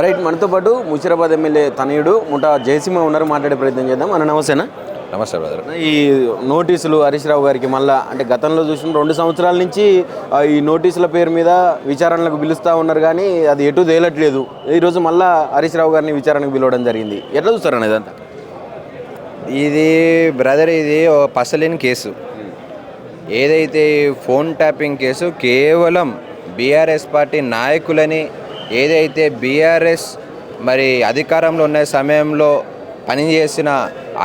Right, మనతో పాటు Musheerabad MLA తనయుడు ముఠా జయసింహ ఉన్నారు, మాట్లాడే ప్రయత్నం చేద్దాం. అన్న నమస్తేనా. నమస్తే బ్రదర్. ఈ నోటీసులు హరీష్ రావు గారికి మళ్ళీ అంటే గతంలో చూసిన 2 సంవత్సరాల నుంచి ఈ నోటీసుల పేరు మీద విచారణలకు పిలుస్తూ ఉన్నారు, కానీ అది ఎటు తేలట్లేదు. ఈరోజు మళ్ళీ హరీష్ రావు గారిని విచారణకు పిలవడం జరిగింది. ఎట్లా చూస్తారన్న ఇదంతా? ఇది బ్రదర్, ఇది పసలేని కేసు. ఏదైతే ఫోన్ ట్యాపింగ్ కేసు కేవలం బీఆర్ఎస్ పార్టీ నాయకులని, ఏదైతే బీఆర్ఎస్ మరి అధికారంలో ఉన్న సమయంలో పనిచేసిన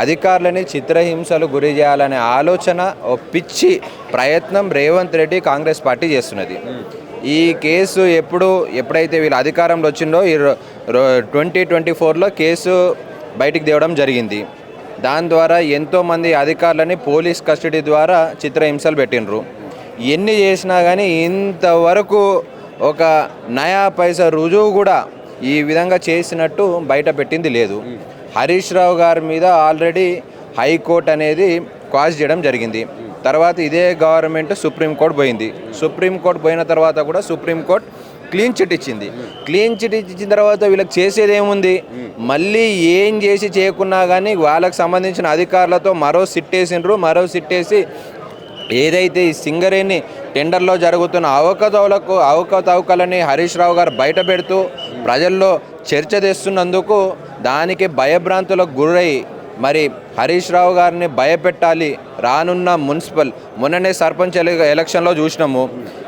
అధికారులని చిత్రహింసలు గురి చేయాలనే ఆలోచన, ఓ పిచ్చి ప్రయత్నం రేవంత్ రెడ్డి కాంగ్రెస్ పార్టీ చేస్తున్నది. ఈ కేసు ఎప్పుడైతే వీళ్ళు అధికారంలో వచ్చిందో 2024లో కేసు బయటికి తేవడం జరిగింది. దాని ద్వారా ఎంతోమంది అధికారులని పోలీస్ కస్టడీ ద్వారా చిత్రహింసలు పెట్టినరు. ఎన్ని చేసినా కానీ ఇంతవరకు ఒక నయా పైసా రుజువు కూడా ఈ విధంగా చేసినట్టు బయట పెట్టింది లేదు. హరీష్ రావు గారి మీద ఆల్రెడీ హైకోర్టు అనేది క్వాష్ చేయడం జరిగింది. తర్వాత ఇదే గవర్నమెంట్ సుప్రీంకోర్టు పోయింది. సుప్రీంకోర్టు పోయిన తర్వాత కూడా సుప్రీంకోర్టు క్లీన్ చిట్ ఇచ్చింది. క్లీన్ చిట్ ఇచ్చిన తర్వాత వీళ్ళకి చేసేది ఏముంది? మళ్ళీ ఏం చేసి చేయకున్నా కానీ వాళ్ళకి సంబంధించిన అధికారులతో మరో సిట్టేసి ఏదైతే ఈ సింగరేణి టెండర్లో జరుగుతున్న అవకతవకలని హరీష్ రావు గారు బయట పెడుతూ ప్రజల్లో చర్చ తెస్తున్నందుకు దానికి భయభ్రాంతులకు గురై మరి హరీష్ రావు గారిని భయపెట్టాలి. రానున్న మొన్ననే సర్పంచ్ ఎలక్షన్లో చూసినాము,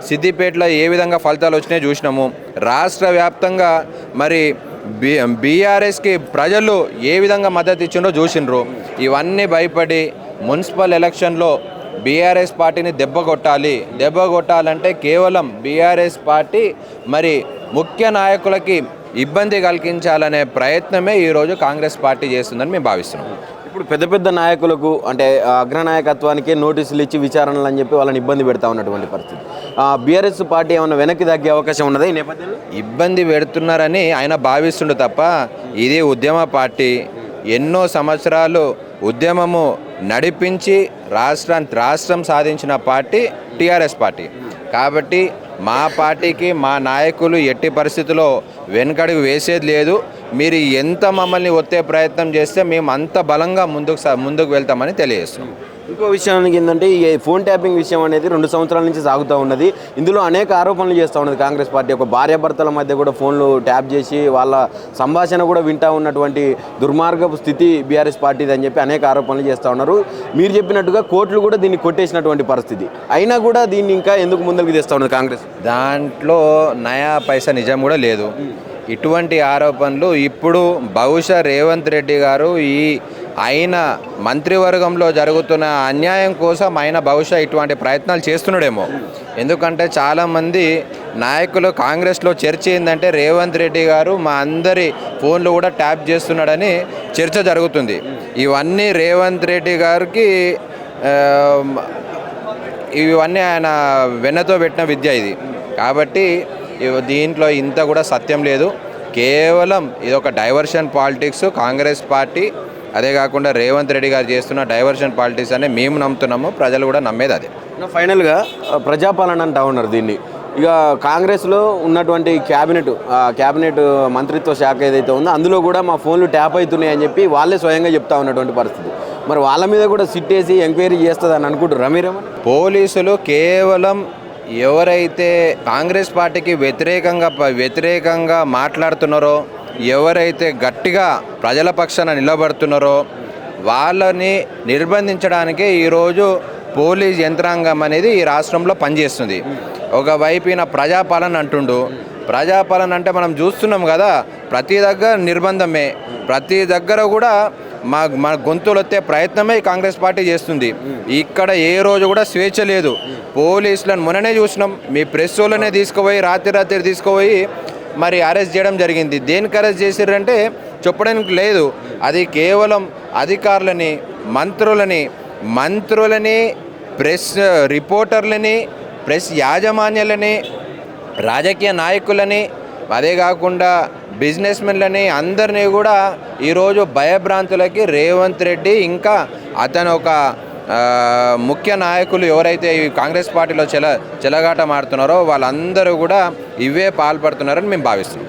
సిద్దిపేటలో ఏ విధంగా ఫలితాలు వచ్చినాయో చూసినాము. రాష్ట్ర వ్యాప్తంగా మరి బీఆర్ఎస్కి ప్రజలు ఏ విధంగా మద్దతు ఇచ్చిండో చూసిండ్రు. ఇవన్నీ భయపడి మున్సిపల్ ఎలక్షన్లో బీఆర్ఎస్ పార్టీని దెబ్బ కొట్టాలంటే కేవలం బీఆర్ఎస్ పార్టీ మరి ముఖ్య నాయకులకి ఇబ్బంది కలిగించాలనే ప్రయత్నమే ఈరోజు కాంగ్రెస్ పార్టీ చేస్తుందని మేము భావిస్తున్నాం. ఇప్పుడు పెద్ద పెద్ద నాయకులకు అంటే అగ్రనాయకత్వానికి నోటీసులు ఇచ్చి విచారణలు అని చెప్పి వాళ్ళని ఇబ్బంది పెడతా ఉన్నటువంటి పరిస్థితి. బీఆర్ఎస్ పార్టీ ఏమైనా వెనక్కి తగ్గే అవకాశం ఉన్నదా ఈ నేపథ్యంలో? ఇబ్బంది పెడుతున్నారని ఆయన భావిస్తుండు తప్ప, ఇది ఉద్యమ పార్టీ. ఎన్నో సంవత్సరాలు ఉద్యమము నడిపించి రాష్ట్రం సాధించిన పార్టీ టీఆర్ఎస్ పార్టీ. కాబట్టి మా పార్టీకి మా నాయకులు ఎట్టి పరిస్థితుల్లో వెనుకడుగు వేసేది లేదు. మీరు ఎంత మమ్మల్ని ఒత్తే ప్రయత్నం చేస్తే మేము అంత బలంగా ముందుకు వెళ్తామని తెలియజేస్తున్నాం. ఇంకో విషయానికి ఏంటంటే ఈ ఫోన్ ట్యాపింగ్ విషయం అనేది 2 సంవత్సరాల నుంచి సాగుతూ ఉన్నది. ఇందులో అనేక ఆరోపణలు చేస్తూ ఉన్నది కాంగ్రెస్ పార్టీ. ఒక భార్యాభర్తల మధ్య కూడా ఫోన్లు ట్యాప్ చేసి వాళ్ళ సంభాషణ కూడా వింటూ ఉన్నటువంటి దుర్మార్గపు స్థితి బీఆర్ఎస్ పార్టీది అని చెప్పి అనేక ఆరోపణలు చేస్తూ ఉన్నారు. మీరు చెప్పినట్టుగా కోర్టులు కూడా దీన్ని కొట్టేసినటువంటి పరిస్థితి. అయినా కూడా దీన్ని ఇంకా ఎందుకు ముందుకు తెస్తూ ఉన్నది కాంగ్రెస్? దాంట్లో నయా పైసా నిజం కూడా లేదు. ఇటువంటి ఆరోపణలు ఇప్పుడు బహుశా రేవంత్ రెడ్డి గారు ఆయన మంత్రివర్గంలో జరుగుతున్న అన్యాయం కోసం ఆయన బహుశా ఇటువంటి ప్రయత్నాలు చేస్తున్నాడేమో. ఎందుకంటే చాలామంది నాయకులు కాంగ్రెస్లో చర్చ ఏంటంటే రేవంత్ రెడ్డి గారు మా అందరి ఫోన్లు కూడా ట్యాప్ చేస్తున్నాడని చర్చ జరుగుతుంది. ఇవన్నీ రేవంత్ రెడ్డి గారికి ఇవన్నీ ఆయన వెన్నతో పెట్టిన విద్య ఇది. కాబట్టి దీంట్లో ఇంత కూడా సత్యం లేదు. కేవలం ఇది ఒక డైవర్షన్ పాలిటిక్స్. కాంగ్రెస్ పార్టీ అదే కాకుండా రేవంత్ రెడ్డి గారు చేస్తున్న డైవర్షన్ పాలిటిక్స్ అనే మేము నమ్ముతున్నాము, ప్రజలు కూడా నమ్మేది అదే. ఫైనల్గా ప్రజాపాలన అంటా ఉన్నారు దీన్ని. ఇక కాంగ్రెస్లో ఉన్నటువంటి క్యాబినెట్ మంత్రిత్వ శాఖ ఏదైతే ఉందో అందులో కూడా మా ఫోన్లు ట్యాప్ అవుతున్నాయి అని చెప్పి వాళ్ళే స్వయంగా చెప్తా ఉన్నటువంటి పరిస్థితి. మరి వాళ్ళ మీద కూడా సిట్టేసి ఎంక్వైరీ చేస్తుంది అని అనుకుంటారు మీరేమో? పోలీసులు కేవలం ఎవరైతే కాంగ్రెస్ పార్టీకి వ్యతిరేకంగా మాట్లాడుతున్నారో, ఎవరైతే గట్టిగా ప్రజల పక్షాన నిలబడుతున్నారో వాళ్ళని నిర్బంధించడానికే ఈరోజు పోలీస్ యంత్రాంగం అనేది ఈ రాష్ట్రంలో పనిచేస్తుంది. ఒకవైపున ప్రజాపాలన అంటుండు. ప్రజాపాలన అంటే మనం చూస్తున్నాం కదా, ప్రతి దగ్గర నిర్బంధమే, ప్రతి దగ్గర కూడా మన గొంతులు వచ్చే ప్రయత్నమే కాంగ్రెస్ పార్టీ చేస్తుంది. ఇక్కడ ఏ రోజు కూడా స్వేచ్ఛ లేదు. పోలీసులను మొన్ననే చూసినాం, మీ ప్రెస్ వాళ్ళనే తీసుకుపోయి రాత్రి తీసుకుపోయి మరి అరెస్ట్ చేయడం జరిగింది. దేనికి అరెస్ట్ చేశారంటే చెప్పడానికి లేదు. అది కేవలం అధికారులని, మంత్రులని, ప్రెస్ రిపోర్టర్లని, ప్రెస్ యాజమాన్యాలని, రాజకీయ నాయకులని, అదే కాకుండా బిజినెస్ మెన్లని అందరినీ కూడా ఈరోజు భయభ్రాంతులకి రేవంత్ రెడ్డి ఇంకా అతను ఒక ముఖ్య నాయకులు ఎవరైతే ఈ కాంగ్రెస్ పార్టీలో చెలగాట మాడుతున్నారో వాళ్ళందరూ కూడా ఇవే పాల్పడుతున్నారని మేము భావిస్తున్నాం.